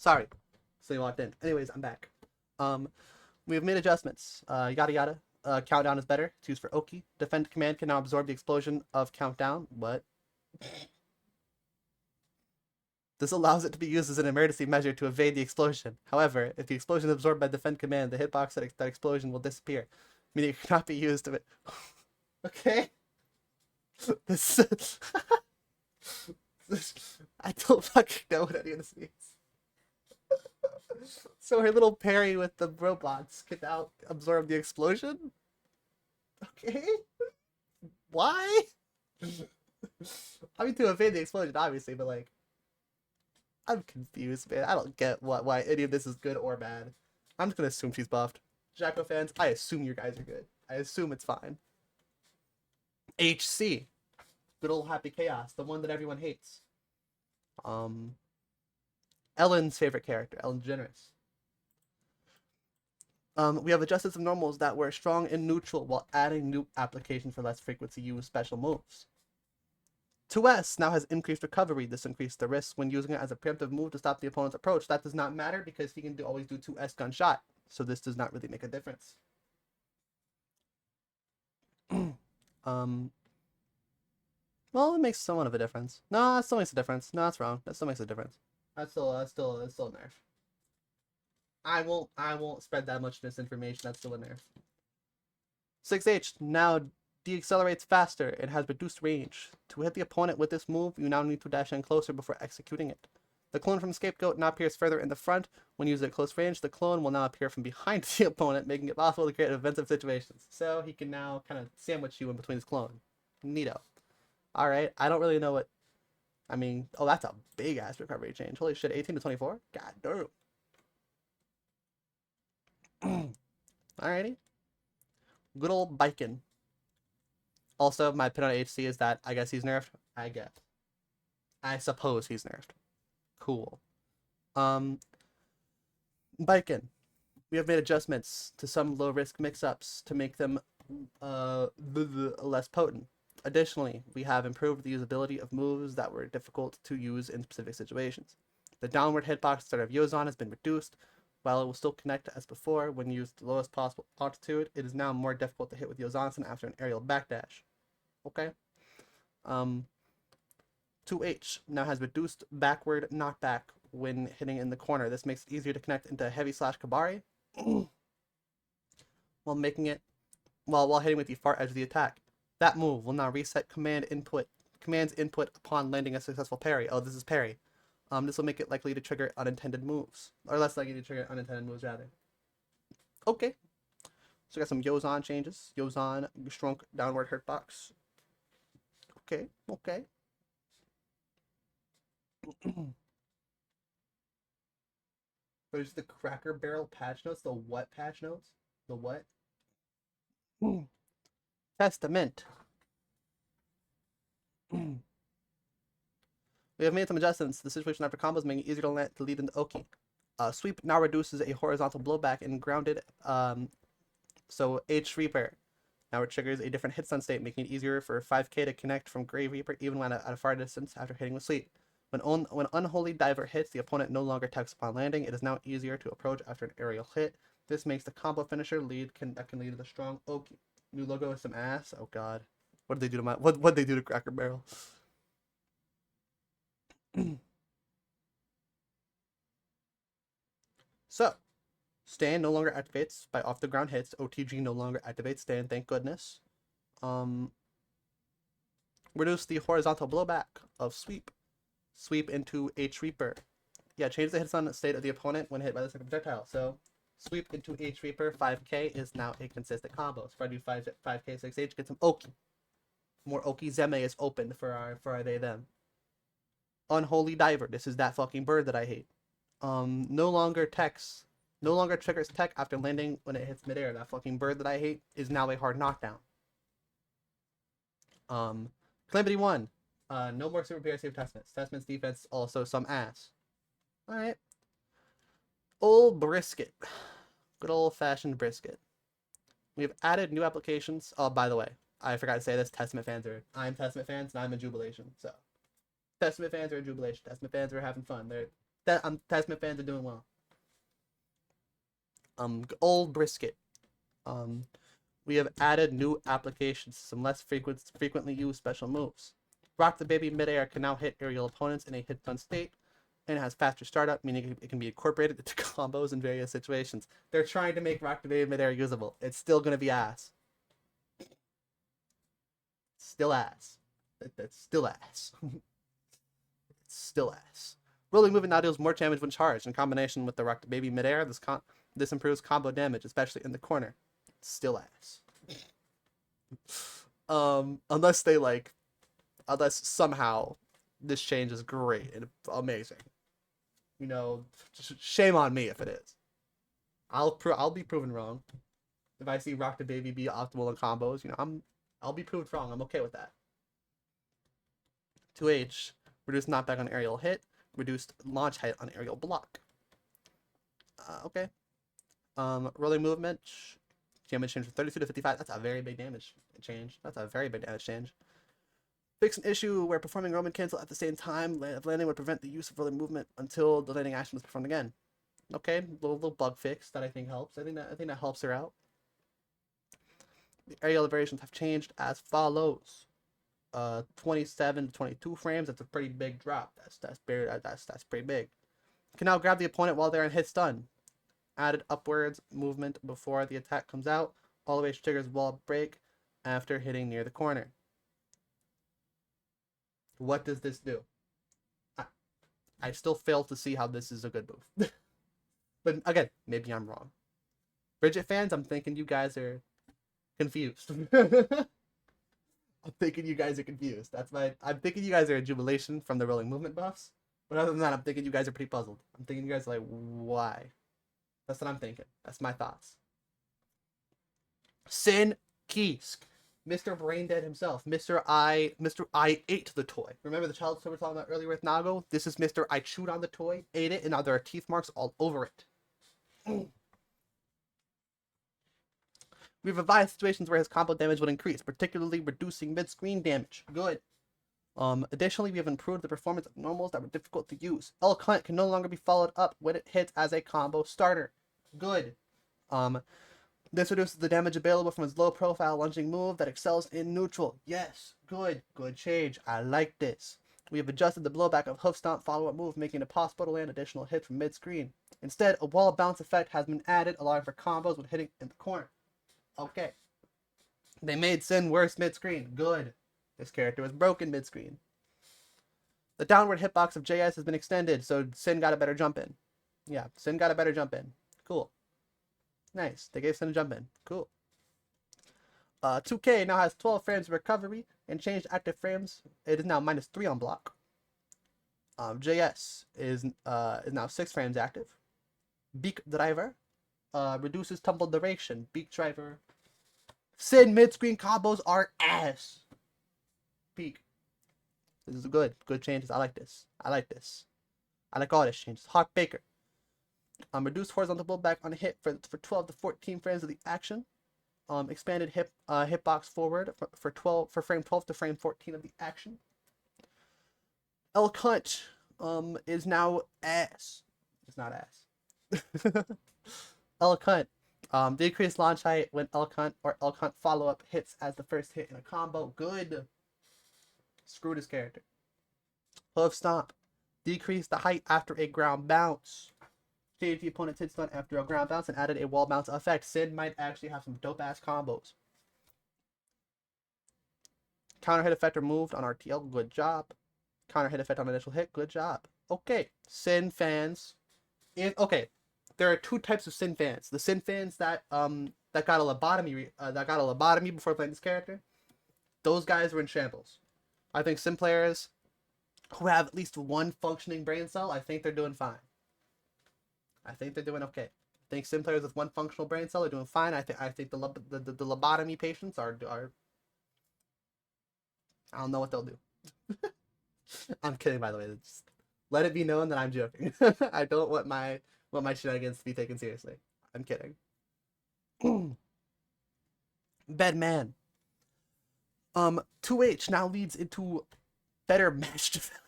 Sorry. So you walked in. Anyways, I'm back. Um, we've made adjustments. Yada yada. Countdown is better. It's used for Oki. Defend command can now absorb the explosion of countdown. What? This allows it to be used as an emergency measure to evade the explosion. However, if the explosion is absorbed by defend command, the hitbox that explosion will disappear, meaning it cannot be used to. Okay. This. I don't fucking know what any of this means. So her little parry with the robots can now absorb the explosion? Okay. Why? I mean, to evade the explosion, obviously, but like, I'm confused, man. I don't get why any of this is good or bad. I'm just gonna assume she's buffed. Jacko fans, I assume you guys are good. I assume it's fine. HC. Good old Happy Chaos, the one that everyone hates. Ellen's favorite character, Ellen DeGeneres. We have adjusted some normals that were strong and neutral while adding new applications for less frequency use special moves. 2S now has increased recovery. This increased the risk when using it as a preemptive move to stop the opponent's approach. That does not matter because he can always do 2S gunshot. So this does not really make a difference. Well, it makes somewhat of a difference. No, that still makes a difference. No, that's wrong. That still makes a difference. That's still a nerf. I won't spread that much misinformation. That's still a nerf. 6H now deaccelerates faster and has reduced range. To hit the opponent with this move, you now need to dash in closer before executing it. The clone from Scapegoat now appears further in the front. When used at close range, the clone will now appear from behind the opponent, making it possible to create offensive situations. So he can now kind of sandwich you in between his clone. Neato. Alright, I don't really know what... I mean, oh, that's a big-ass recovery change. Holy shit, 18 to 24? God damn. Alrighty. Good old Bikin. Also, my opinion on HC is that I guess he's nerfed. I guess. I suppose he's nerfed. Cool. Bikin. We have made adjustments to some low-risk mix-ups to make them less potent. Additionally, we have improved the usability of moves that were difficult to use in specific situations. The downward hitbox instead of Yozon has been reduced. While it will still connect as before when used the lowest possible altitude, it is now more difficult to hit with Yozansen after an aerial backdash. Okay. 2H now has reduced backward knockback when hitting in the corner. This makes it easier to connect into heavy slash Kabari while hitting with the far edge of the attack. That move will now reset command's input upon landing a successful parry. Oh, this is parry. This will make it likely to trigger unintended moves. Or less likely to trigger unintended moves, rather. Okay. So we got some Yozon changes. Yozon shrunk downward hurtbox. Okay. There's the Cracker Barrel patch notes. The what patch notes? The what? Testament. We have made some adjustments to the situation after combos, making it easier to lead into Oki. Sweep now reduces a horizontal blowback and grounded. So H Reaper now it triggers a different hit stun state, making it easier for 5k to connect from Grey Reaper even when at a far distance after hitting with Sweep. When Unholy Diver hits, the opponent no longer attacks upon landing. It is now easier to approach after an aerial hit. This makes the combo finisher that can lead to the strong Oki. New logo with some ass. Oh god, what did they do to what they do to Cracker Barrel? So, stand no longer activates by off the ground hits. OTG no longer activates stand, thank goodness. Reduce the horizontal blowback of sweep. Sweep into H Reaper. Yeah, change the hit stun state of the opponent when hit by the second projectile. So, sweep into H Reaper 5k is now a consistent combo. So if I do 5k 6H, get some Oki. More Oki Zeme is open for our they them. Unholy Diver. This is that fucking bird that I hate. No longer triggers tech after landing when it hits midair. That fucking bird that I hate is now a hard knockdown. Calamity 1. No more super PR save Testments. Testments defense also some ass. Alright. Old Brisket. Good old fashioned Brisket. We have added new applications. Oh, by the way, I forgot to say this. I'm Testament fans and I'm in Jubilation. So, Testament fans are in Jubilation. Testament fans are having fun. Tasman fans are doing well. Old brisket. Um, we have added new applications, some less frequently used special moves. Rock the Baby midair can now hit aerial opponents in a hit stun state, and it has faster startup, meaning it can be incorporated into combos in various situations. They're trying to make Rock the Baby midair usable. It's still gonna be ass. Still ass. That's still ass. It's still ass. Rolling movement now deals more damage when charged. In combination with the Rock the Baby midair, this improves combo damage, especially in the corner. Still ass. Unless they unless somehow this change is great and amazing. You know, shame on me if it is. I'll be proven wrong. If I see Rock the Baby be optimal in combos, I'll be proved wrong. I'm okay with that. 2H, reduced knockback on aerial hit, reduced launch height on aerial block. Okay. Rolling movement, damage change from 32 to 55. That's a very big damage change. Fix an issue where performing Roman cancel at the same time of landing would prevent the use of rolling movement until the landing action is performed again. Okay, little bug fix that I think helps. I think that helps her out. The aerial variations have changed as follows. 27 to 22 frames. That's a pretty big drop. That's pretty big. Can now grab the opponent while they're in hit stun. Added upwards movement before the attack comes out. Always triggers wall break after hitting near the corner. What does this do? I still fail to see how this is a good move. But again, maybe I'm wrong. Bridget fans, I'm thinking you guys are confused. I'm thinking you guys are confused. I'm thinking you guys are in jubilation from the rolling movement buffs. But other than that, I'm thinking you guys are pretty puzzled. I'm thinking you guys are like, why? That's what I'm thinking. That's my thoughts. Sin Kiesk. Mr. Braindead himself. Mr. I ate the toy. Remember the child's toy we were talking about earlier with Nago? This is Mr. I chewed on the toy, ate it, and now there are teeth marks all over it. We've revised situations where his combo damage would increase, particularly reducing mid-screen damage. Good. Additionally, we have improved the performance of normals that were difficult to use. L Cunt can no longer be followed up when it hits as a combo starter. Good. This reduces the damage available from his low-profile lunging move that excels in neutral. Yes, good change. I like this. We have adjusted the blowback of Hoof Stomp follow-up move, making it possible to land additional hits from mid-screen. Instead, a wall bounce effect has been added, allowing for combos when hitting in the corner. Okay. They made Sin worse mid-screen. Good. This character was broken mid-screen. The downward hitbox of JS has been extended, so Sin got a better jump in. Yeah, Sin got a better jump in. Cool. Nice. They gave Sin a jump in. Cool. 2K now has 12 frames of recovery and changed active frames. It is now -3 on block. JS is now 6 frames active. Beak Driver reduces tumble duration. Beak Driver. Sin mid-screen combos are ass. Peak. This is good changes. I like this. I like all this changes. Hawk Baker. Reduced horizontal pullback on a hit for 12 to 14 frames of the action. Expanded hitbox forward for frame 12 to frame 14 of the action. L Cunt is now ass. It's not ass. L Cunt. Decreased launch height when L Cunt or L Cunt follow-up hits as the first hit in a combo. Good. Screw this character. Hoof Stomp. Decreased the height after a ground bounce. Changed the opponent's hit stun after a ground bounce and added a wall bounce effect. Sin might actually have some dope-ass combos. Counter hit effect removed on RTL. Good job. Counter hit effect on initial hit. Good job. Okay. Sin fans. Okay. There are two types of Sin fans. The Sin fans that got a lobotomy before playing this character. Those guys were in shambles. I think Sin players who have at least one functioning brain cell, I think they're doing fine. I think they're doing okay. I think Sim players with one functional brain cell are doing fine. I think the lobotomy patients are I don't know what they'll do. I'm kidding, by the way. Just let it be known that I'm joking. I don't want my shenanigans to be taken seriously. I'm kidding. Bedman. 2H now leads into better match development.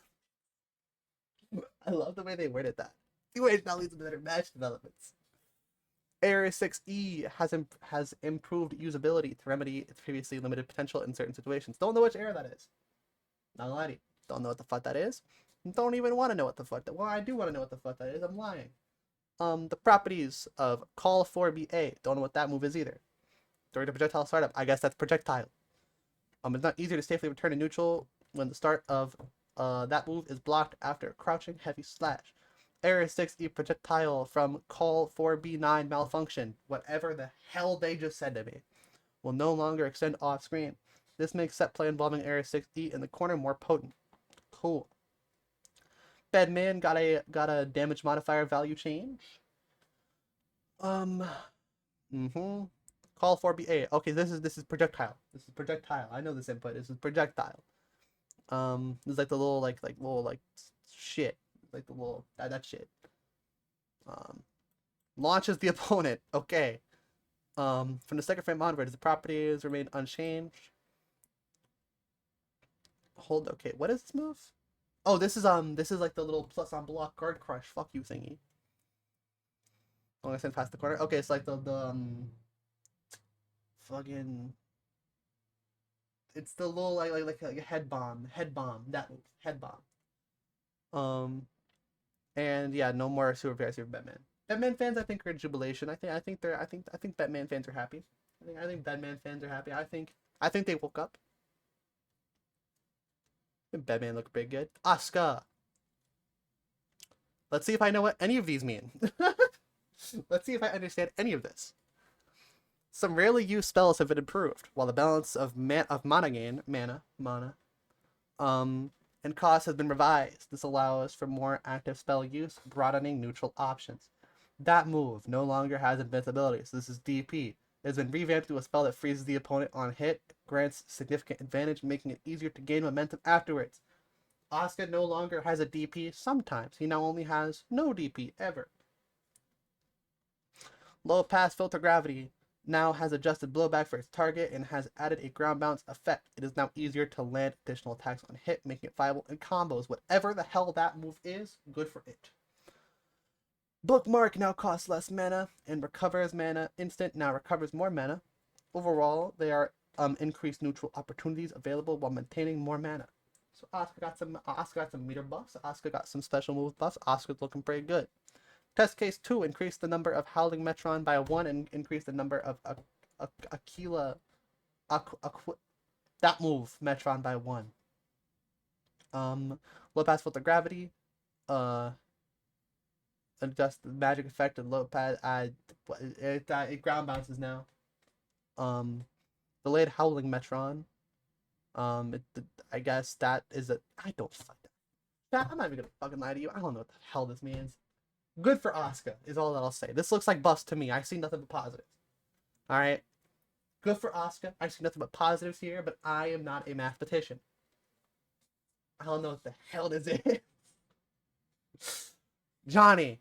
I love the way they worded that. The way it now leads to better match developments. Area 6E has improved usability to remedy its previously limited potential in certain situations. Don't know which area that is. Not gonna lie to you. Don't know what the fuck that is. Don't even want to know what the fuck that. Well, I do want to know what the fuck that is. I'm lying. The properties of Call 4BA. Don't know what that move is either. During the projectile startup, I guess that's projectile. It's not easier to safely return to neutral when the start of that move is blocked after a crouching heavy slash. Area 6E projectile from Call 4B9 malfunction. Whatever the hell they just said to me. Will no longer extend off screen. This makes set play involving Area 6E in the corner more potent. Cool. Bedman got a damage modifier value change. Call 4BA. Okay, this is projectile. This is projectile. I know this input. This is projectile. This is like the little little shit. Like the little that shit. Launches the opponent. Okay. From the second frame onwards, the properties remain unchanged. Okay, what is this move? Oh, this is like the little plus on block guard crush. Fuck you thingy. I'm gonna send past the corner. Okay, it's like the fucking. It's the little like a head bomb. That move. Head bomb. And yeah, no more super Batman. Batman fans, I think, are in jubilation. I think Batman fans are happy. I think Batman fans are happy. I think they woke up. Batman looked pretty good. Asuka. Let's see if I know what any of these mean. Let's see if I understand any of this. Some rarely used spells have been improved, while the balance of mana gain, and cost has been revised. This allows for more active spell use, broadening neutral options. That move no longer has invincibility, so this is DP. It has been revamped to a spell that freezes the opponent on hit, grants significant advantage, making it easier to gain momentum afterwards. Asuka no longer has a DP sometimes. He now only has no DP ever. Low pass filter gravity now has adjusted blowback for its target and has added a ground bounce effect. It is now easier to land additional attacks on hit, making it viable in combos. Whatever the hell that move is, good for it. Bookmark now costs less mana and recovers mana. Instant now recovers more mana. Overall, they are increased neutral opportunities available while maintaining more mana. So Asuka got some meter buffs. Asuka got some special move buffs. Asuka's looking pretty good. Test case 2 increased the number of Howling Metron by 1 and increased the number of that move Metron by 1. Low pass filter gravity. Adjust the magic effect and low pass. It ground bounces now. Delayed Howling Metron. I guess that is a. I don't fuck that. I'm not even gonna fucking lie to you. I don't know what the hell this means. Good for Asuka is all that I'll say. This looks like buffs to me. I see nothing but positives. All right. Good for Asuka. I see nothing but positives here, but I am not a mathematician. I don't know what the hell this is. Johnny.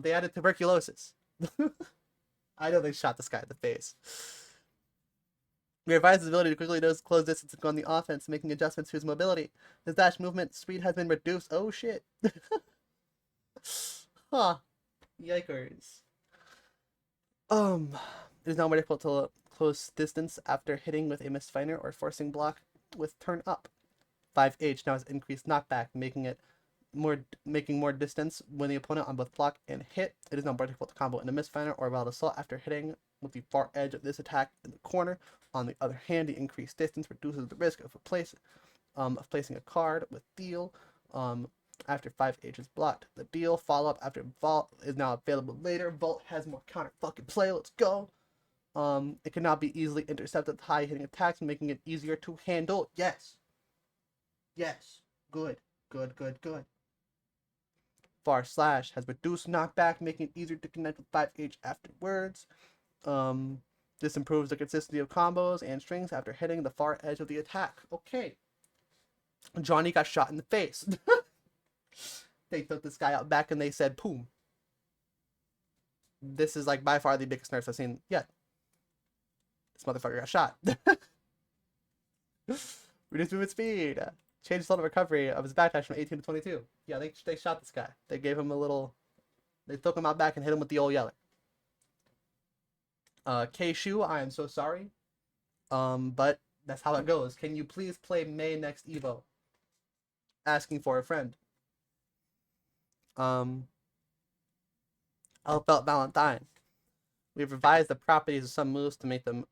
They added tuberculosis. I know they shot this guy in the face. We revised his ability to quickly close distance and go on the offense, making adjustments to his mobility. His dash movement speed has been reduced. Oh shit. Huh. Yikers. It is now more difficult to close distance after hitting with a misfinder or forcing block with turn up. 5H now has increased knockback, making more distance when the opponent on both block and hit. It is now more difficult to combo in a misfinder or wild assault after hitting with the far edge of this attack in the corner. On the other hand, the increased distance reduces the risk of placing a card with deal. After 5H is blocked. The deal follow-up after Vault is now available later. Vault has more counter fucking play. Let's go. It can now be easily intercepted with high hitting attacks, making it easier to handle. Yes. Good. Far Slash has reduced knockback, making it easier to connect with 5H afterwards. This improves the consistency of combos and strings after hitting the far edge of the attack. Okay. Johnny got shot in the face. They took this guy out back and they said, "Boom." This is like by far the biggest nerf I've seen yet. This motherfucker got shot. Reduce movement speed. Changed the recovery of his backdash from 18 to 22. Yeah, they shot this guy. They gave him a little. They took him out back and hit him with the old yeller. K-Shu, I am so sorry. But that's how it goes. Can you please play May next Evo? Asking for a friend. Elfelt Valentine. We've revised the properties of some moves to make them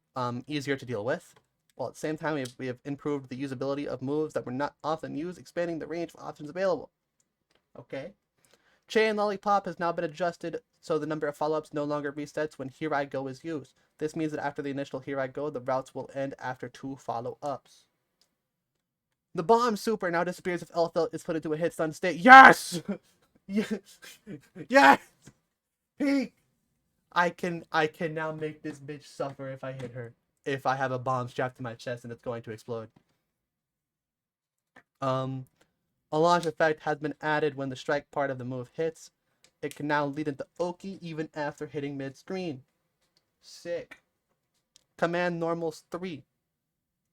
easier to deal with, while at the same time we have improved the usability of moves that were not often used, expanding the range of options available. Okay. Chain Lollipop has now been adjusted so the number of follow-ups no longer resets when Here I Go is used. This means that after the initial Here I Go, the routes will end after 2 follow-ups. The Bomb Super now disappears if Elfelt is put into a hit stun state. Yes! Yes! Yes! Peak! I can now make this bitch suffer if I hit her. If I have a bomb strapped to my chest and it's going to explode. A launch effect has been added when the strike part of the move hits. It can now lead into Oki even after hitting mid-screen. Sick. Command Normals 3.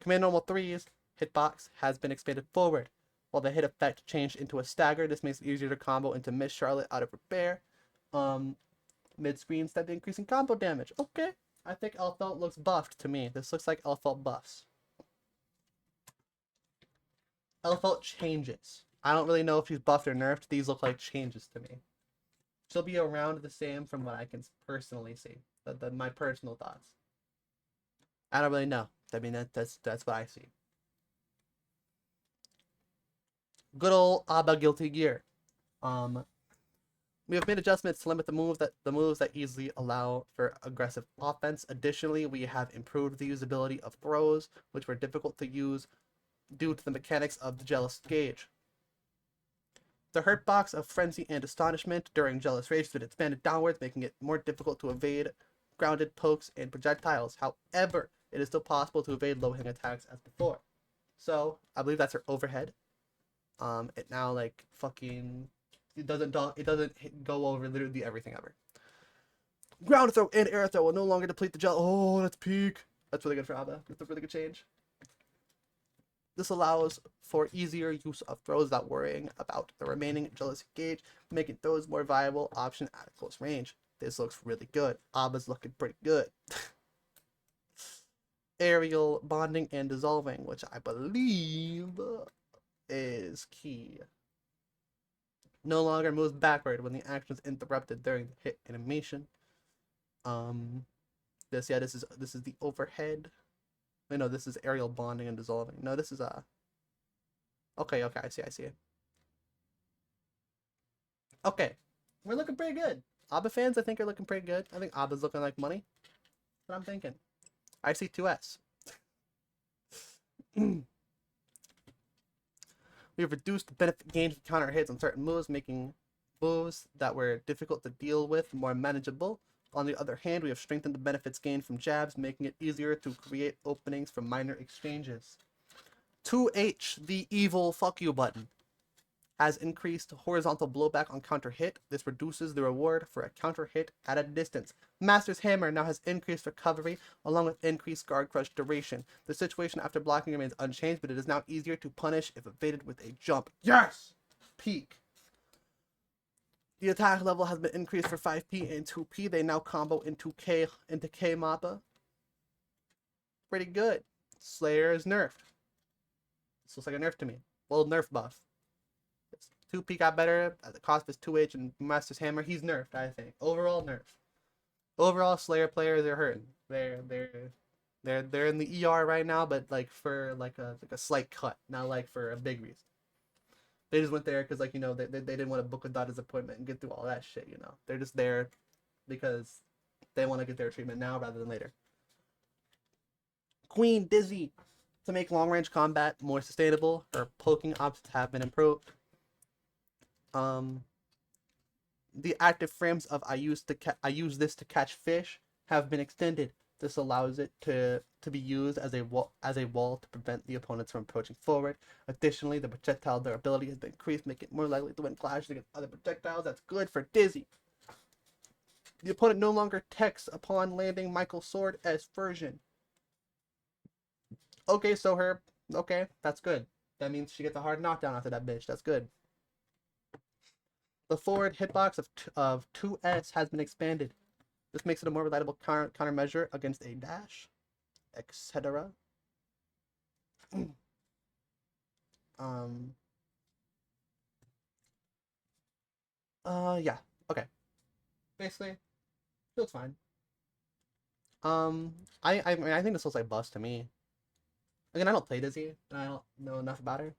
Command Normal 3's hitbox has been expanded forward. While the hit effect changed into a stagger, this makes it easier to combo into Miss Charlotte out of repair. Mid-screen instead of increasing combo damage. Okay. I think Elfelt looks buffed to me. This looks like Elfelt buffs. Elfelt changes. I don't really know if she's buffed or nerfed. These look like changes to me. She'll be around the same from what I can personally see. My personal thoughts. I don't really know. I mean, that's what I see. Good old Abba Guilty Gear. We have made adjustments to limit the moves that easily allow for aggressive offense. Additionally, we have improved the usability of throws, which were difficult to use due to the mechanics of the Jealous Gauge. The hurt box of Frenzy and Astonishment during Jealous Rage has been expanded downwards, making it more difficult to evade grounded pokes and projectiles. However, it is still possible to evade low-hang attacks as before. So, I believe that's her overhead. It now, like, fucking... It doesn't go over literally everything ever. Ground throw and air throw will no longer deplete the gel. Oh, that's peak. That's really good for Abba. That's a really good change. This allows for easier use of throws without worrying about the remaining Jealous Gauge, making throws more viable option at close range. This looks really good. Abba's looking pretty good. Aerial bonding and dissolving, which I believe is key. No longer moves backward when the action is interrupted during the hit animation. This is the overhead. Wait, no, this is aerial bonding and dissolving. No, this is okay, I see it. Okay. We're looking pretty good. Abba fans, I think, are looking pretty good. I think Abba's looking like money. That's what I'm thinking. I see 2S. We have reduced the benefit gained from counter hits on certain moves, making moves that were difficult to deal with more manageable. On the other hand, we have strengthened the benefits gained from jabs, making it easier to create openings for minor exchanges. 2H, the evil fuck you button, has increased horizontal blowback on counter hit. This reduces the reward for a counter hit at a distance. Master's Hammer now has increased recovery along with increased guard crush duration. The situation after blocking remains unchanged, but it is now easier to punish if evaded with a jump. Yes! Peak. The attack level has been increased for 5P and 2P. They now combo into K Mappa. Pretty good. Slayer is nerfed. This looks like a nerf to me. Well, nerf buff. 2P got better at the cost of his 2H and Master's Hammer. He's nerfed, I think. Overall nerf. Overall Slayer players are hurting. They're in the ER right now, but like for like a slight cut, not like for a big reason. They just went there because, like, you know, they didn't want to book a doctor's appointment and get through all that shit, you know. They're just there because they want to get their treatment now rather than later. Queen Dizzy. To make long-range combat more sustainable, her poking options have been improved. The active frames of I use this to catch fish have been extended. This allows it to be used as a wall to prevent the opponents from approaching forward. Additionally, the projectile durability has been increased, making it more likely to win clashes against other projectiles. That's good for Dizzy. The opponent no longer techs upon landing Michael's sword as version. Okay, that's good. That means she gets a hard knockdown after that bitch. That's good. The forward hitbox of 2S has been expanded. This makes it a more reliable countermeasure against a dash, etc. um. Yeah. Okay. Basically, feels fine. I mean, I think this looks like bust to me. Again, I don't play Dizzy, and I don't know enough about her.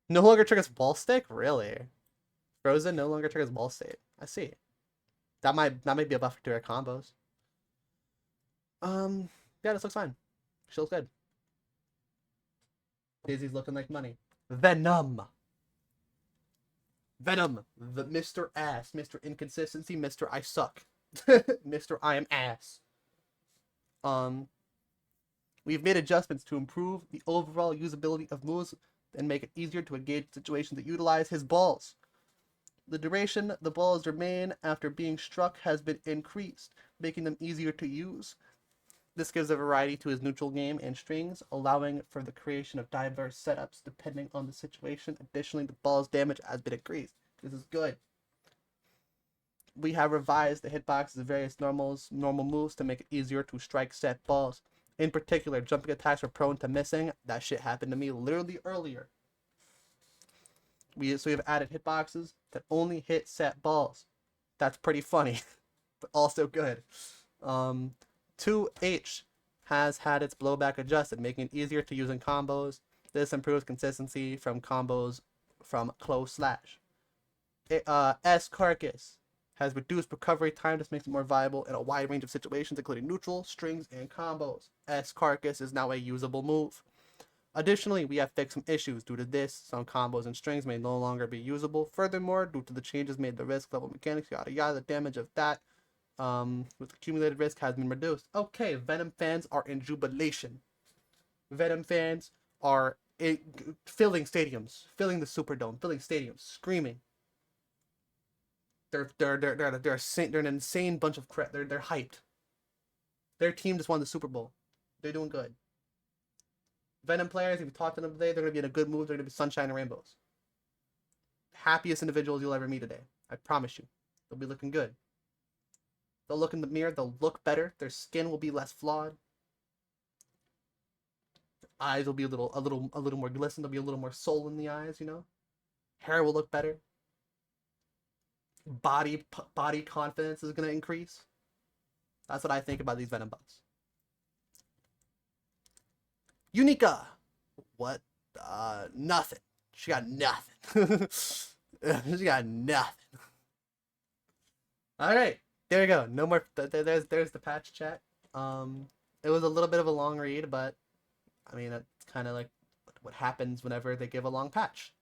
No longer triggers ball stick? Really? Frozen no longer triggers ball state. I see. That might be a buffer to her combos. Yeah, this looks fine. She looks good. Dizzy's looking like money. Venom. Venom. The Mr. Ass. Mr. Inconsistency. Mr. I suck. Mr. I am ass. We've made adjustments to improve the overall usability of moves and make it easier to engage situations that utilize his balls. The duration the balls remain after being struck has been increased, making them easier to use. This gives a variety to his neutral game and strings, allowing for the creation of diverse setups depending on the situation. Additionally, the ball's damage has been increased. This is good. We have revised the hitboxes of various normal moves to make it easier to strike set balls. In particular, jumping attacks are prone to missing. That shit happened to me literally earlier. So we've added hitboxes that only hit set balls. That's pretty funny, but also good. 2H has had its blowback adjusted, making it easier to use in combos. This improves consistency from combos from close slash. S Carcass has reduced recovery time. This makes it more viable in a wide range of situations, including neutral, strings, and combos. S Carcass is now a usable move. Additionally, we have fixed some issues. Due to this, some combos and strings may no longer be usable. Furthermore, due to the changes made to the risk level mechanics, yada yada, the damage of that with accumulated risk has been reduced. Okay, Venom fans are in jubilation. Venom fans are filling stadiums, filling the Superdome, filling stadiums, screaming. They're an insane bunch of crap. They're hyped. Their team just won the Super Bowl. They're doing good. Venom players, if you talk to them today, they're gonna be in a good mood. They're gonna be sunshine and rainbows. Happiest individuals you'll ever meet today. I promise you. They'll be looking good. They'll look in the mirror. They'll look better. Their skin will be less flawed. Their eyes will be a little more glisten. There'll be a little more soul in the eyes. You know. Hair will look better. Body confidence is gonna increase. That's what I think about these Venom buffs. Unica. What? Nothing. She got nothing. She got nothing. All right, there you go. No more. There's the patch chat. It was a little bit of a long read, but I mean, it's kind of like what happens whenever they give a long patch.